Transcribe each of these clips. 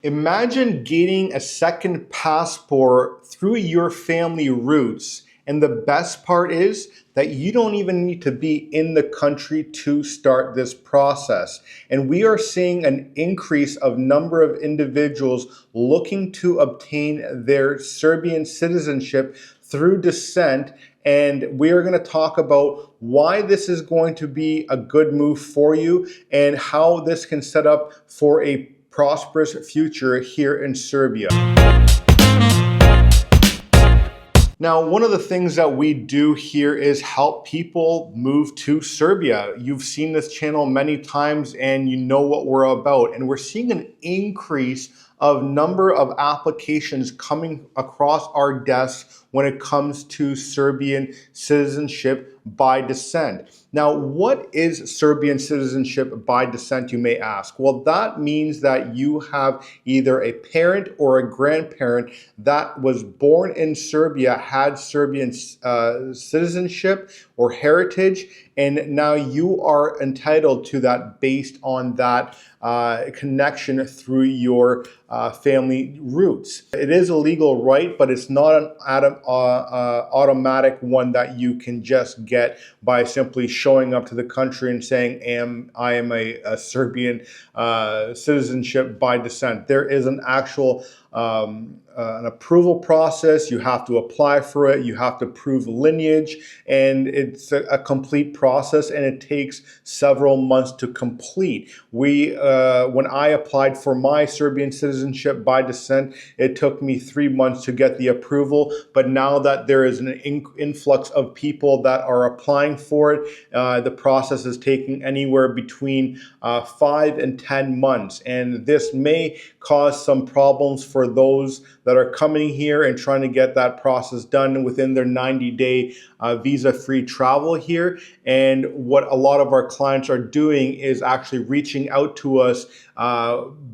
Imagine gaining a second passport through your family roots. And the best part is that you don't even need to be in the country to start this process. And we are seeing an increase of number of individuals looking to obtain their Serbian citizenship through descent. And we are going to talk about why this is going to be a good move for you and how this can set up for a prosperous future here in Serbia. Now, one of the things that we do here is help people move to Serbia. You've seen this channel many times and you know what we're about. And we're seeing an increase of number of applications coming across our desks when it comes to Serbian citizenship by descent. Now, what is Serbian citizenship by descent, you may ask? Well, that means that you have either a parent or a grandparent that was born in Serbia, had Serbian citizenship or heritage, and now you are entitled to that based on that connection through your family roots. It is a legal right, but it's not an automatic one that you can just get by simply showing up to the country and saying, I am a Serbian citizenship by descent. There is an actual an approval process. You have to apply for it. You have to prove lineage, and it's a complete process, and it takes several months to complete. When I applied for my Serbian citizenship by descent, it took me 3 months to get the approval. But now that there is an influx of people that are applying for it, the process is taking anywhere between 5 and 10 months, and this may cause some problems for those that are coming here and trying to get that process done within their 90-day visa-free travel here. And what a lot of our clients are doing is actually reaching out to us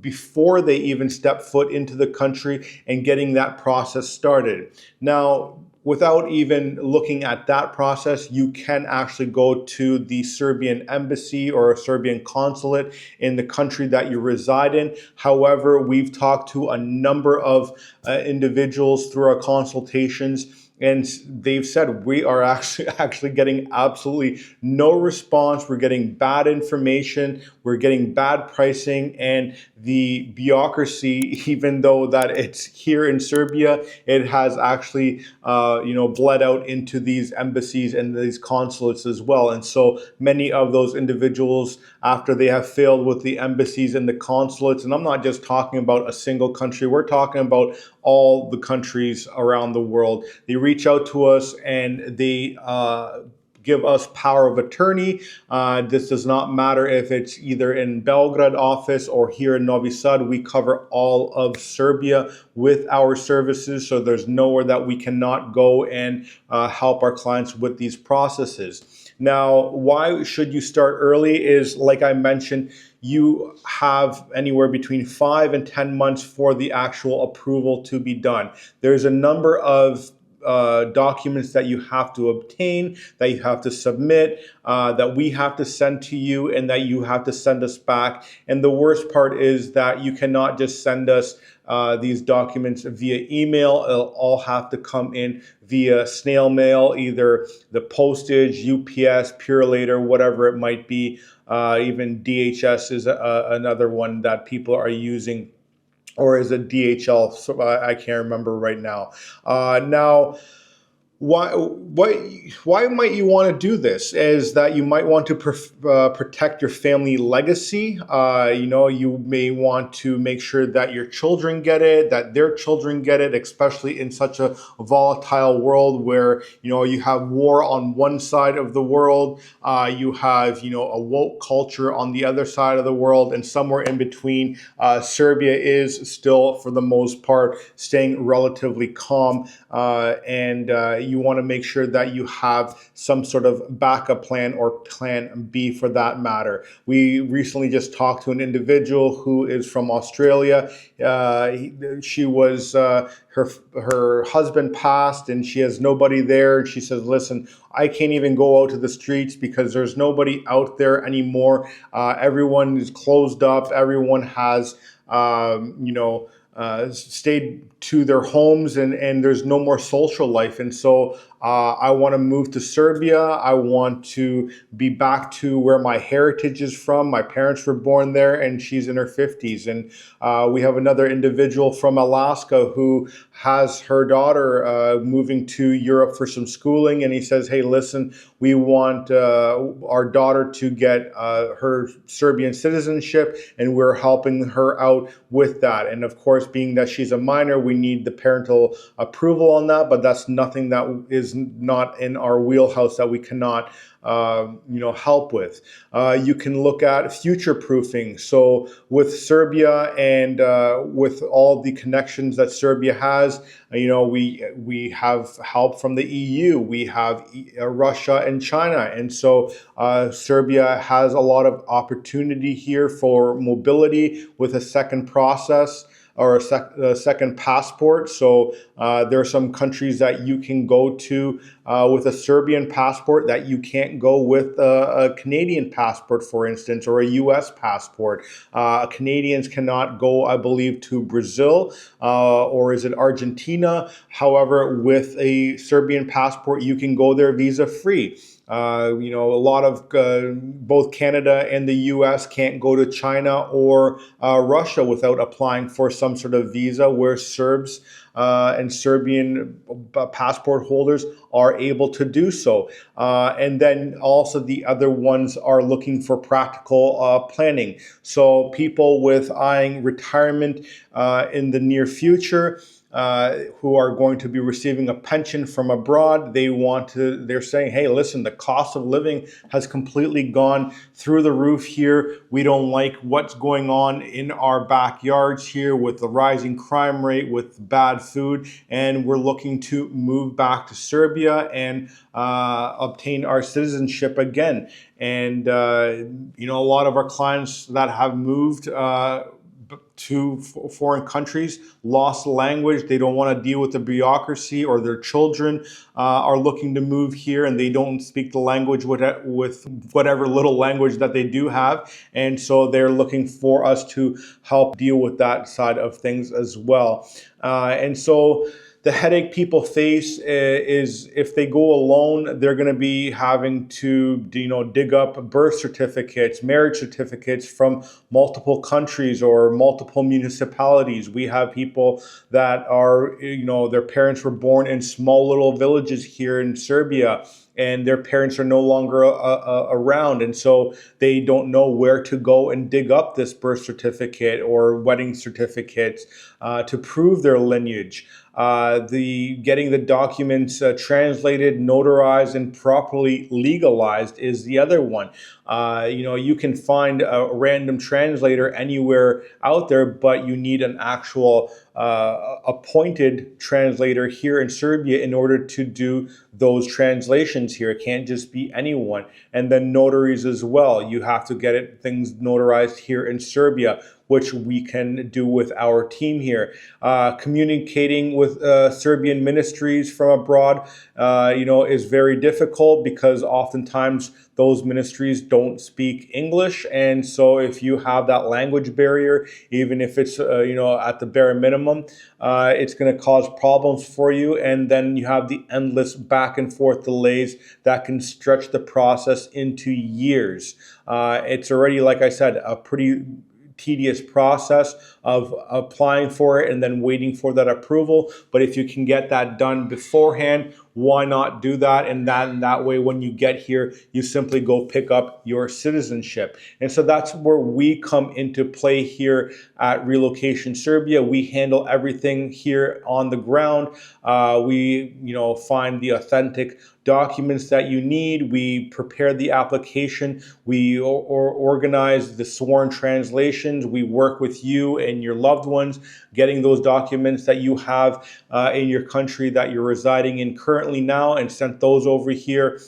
before they even step foot into the country and getting that process started. Now, without even looking at that process, you can actually go to the Serbian embassy or a Serbian consulate in the country that you reside in. However, we've talked to a number of individuals through our consultations, and they've said we are actually getting absolutely no response. We're getting bad information. We're getting bad pricing, and the bureaucracy, even though that it's here in Serbia, it has actually bled out into these embassies and these consulates as well. And so many of those individuals, after they have failed with the embassies and the consulates, and I'm not just talking about a single country, we're talking about all the countries around the world. They reach out to us and they give us power of attorney. This does not matter if it's either in Belgrade office or here in Novi Sad. We cover all of Serbia with our services, so there's nowhere that we cannot go and help our clients with these processes. Now, why should you start early is, like I mentioned, you have anywhere between 5 and 10 months for the actual approval to be done. There's a number of documents that you have to obtain, that you have to submit, that we have to send to you, and that you have to send us back. And the worst part is that you cannot just send us these documents via email. It'll all have to come in via snail mail, either the postage, UPS, Purelator, whatever it might be. Even DHS is another one that people are using, or is it DHL? So I can't remember right now. Why might you want to do this? Is that you might want to protect your family legacy. You may want to make sure that your children get it, that their children get it, especially in such a volatile world where, you have war on one side of the world, you have, a woke culture on the other side of the world, and somewhere in between, Serbia is still, for the most part, staying relatively calm, and you want to make sure that you have some sort of backup plan or plan B for that matter. We recently just talked to an individual who is from Australia. She was her husband passed and she has nobody there. And she says, listen, I can't even go out to the streets because there's nobody out there anymore. Everyone is closed up. Everyone has stayed to their homes, and there's no more social life. And so I want to move to Serbia. I want to be back to where my heritage is from. My parents were born there, and she's in her 50s. And we have another individual from Alaska who has her daughter moving to Europe for some schooling. And he says, hey, listen, we want our daughter to get her Serbian citizenship, and we're helping her out with that. And of course, being that she's a minor, we need the parental approval on that, but that's nothing that is not in our wheelhouse that we cannot help with. You can look at future proofing. So with Serbia and with all the connections that Serbia has, we have help from the EU. We have Russia and China, and so Serbia has a lot of opportunity here for mobility with a second process or a second passport. So there are some countries that you can go to with a Serbian passport that you can't go with a Canadian passport, for instance, or a US passport. Canadians cannot go, I believe, to Brazil or is it Argentina? However, with a Serbian passport, you can go there visa free. A lot of both Canada and the US can't go to China or Russia without applying for some sort of visa, where Serbs and Serbian passport holders are able to do so. And then also the other ones are looking for practical planning. So people with eyeing retirement in the near future, who are going to be receiving a pension from abroad, they're saying, hey, listen, the cost of living has completely gone through the roof here. We don't like what's going on in our backyards here with the rising crime rate, with bad food, and we're looking to move back to Serbia and obtain our citizenship again. And, a lot of our clients that have moved to foreign countries lost language. They don't want to deal with the bureaucracy, or their children are looking to move here and they don't speak the language with whatever little language that they do have. And so they're looking for us to help deal with that side of things as well. And so the headache people face is if they go alone, they're going to be having to, dig up birth certificates, marriage certificates from multiple countries or multiple municipalities. We have people that are, their parents were born in small little villages here in Serbia, and their parents are no longer around. And so they don't know where to go and dig up this birth certificate or wedding certificates to prove their lineage. Getting the documents translated, notarized, and properly legalized is the other one. You can find a random translator anywhere out there, but you need an actual appointed translator here in Serbia in order to do those translations here. It can't just be anyone. And then notaries as well. You have to get things notarized here in Serbia, which we can do with our team here. Communicating with Serbian ministries from abroad, is very difficult because oftentimes those ministries don't speak English. And so if you have that language barrier, even if it's, at the bare minimum, it's going to cause problems for you. And then you have the endless back and forth delays that can stretch the process into years. It's already, like I said, a pretty tedious process of applying for it and then waiting for that approval. But if you can get that done beforehand, why not do that? And that way, when you get here, you simply go pick up your citizenship. And so that's where we come into play here at Relocation Serbia. We handle everything here on the ground. We, find the authentic documents that you need. We prepare the application. We organize the sworn translations. We work with you and your loved ones, getting those documents that you have in your country that you're residing in currently now, and sent those over here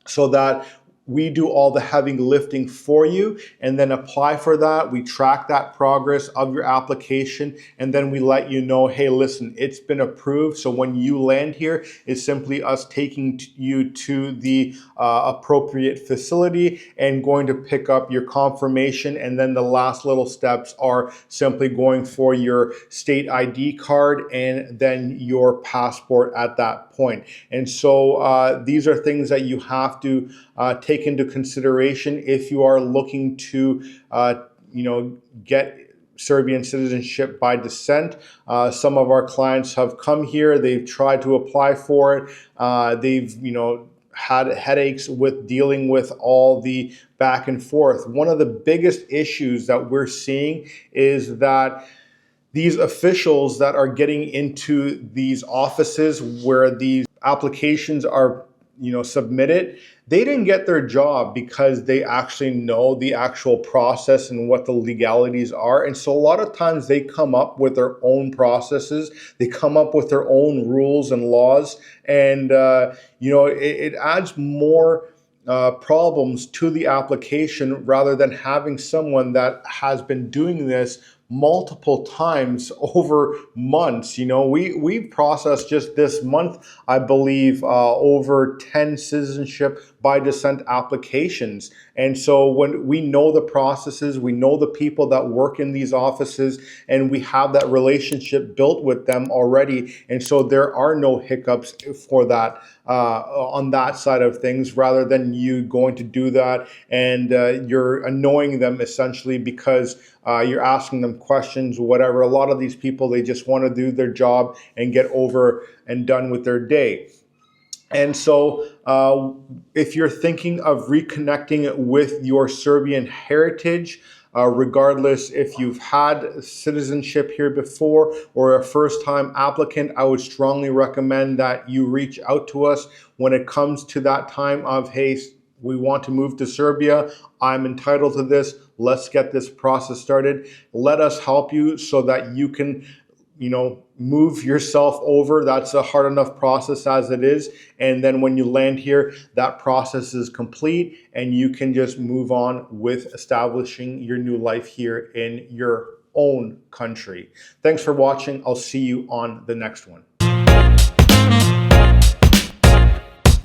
so that we do all the heavy lifting for you, and then apply for that. We track that progress of your application, and then we let you know, hey, listen, it's been approved. So when you land here, it's simply us taking you to the appropriate facility and going to pick up your confirmation. And then the last little steps are simply going for your state ID card and then your passport at that point. And so these are things that you have to take into consideration if you are looking to, get Serbian citizenship by descent. Some of our clients have come here, they've tried to apply for it, they've, had headaches with dealing with all the back and forth. One of the biggest issues that we're seeing is that these officials that are getting into these offices where these applications are submitted, they didn't get their job because they actually know the actual process and what the legalities are. And so a lot of times they come up with their own processes, they come up with their own rules and laws, and it adds more problems to the application rather than having someone that has been doing this multiple times over months. We've processed just this month, I believe, over 10 citizenship by descent applications. And so when we know the processes, we know the people that work in these offices, and we have that relationship built with them already. And so there are no hiccups for that on that side of things, rather than you going to do that and you're annoying them essentially because you're asking them questions, whatever. A lot of these people, they just want to do their job and get over and done with their day. And so if you're thinking of reconnecting with your Serbian heritage, regardless if you've had citizenship here before or a first-time applicant, I would strongly recommend that you reach out to us when it comes to that time of, hey, we want to move to Serbia, I'm entitled to this, let's get this process started. Let us help you so that you can move yourself over. That's a hard enough process as it is. And then when you land here, that process is complete and you can just move on with establishing your new life here in your own country. Thanks for watching. I'll see you on the next one.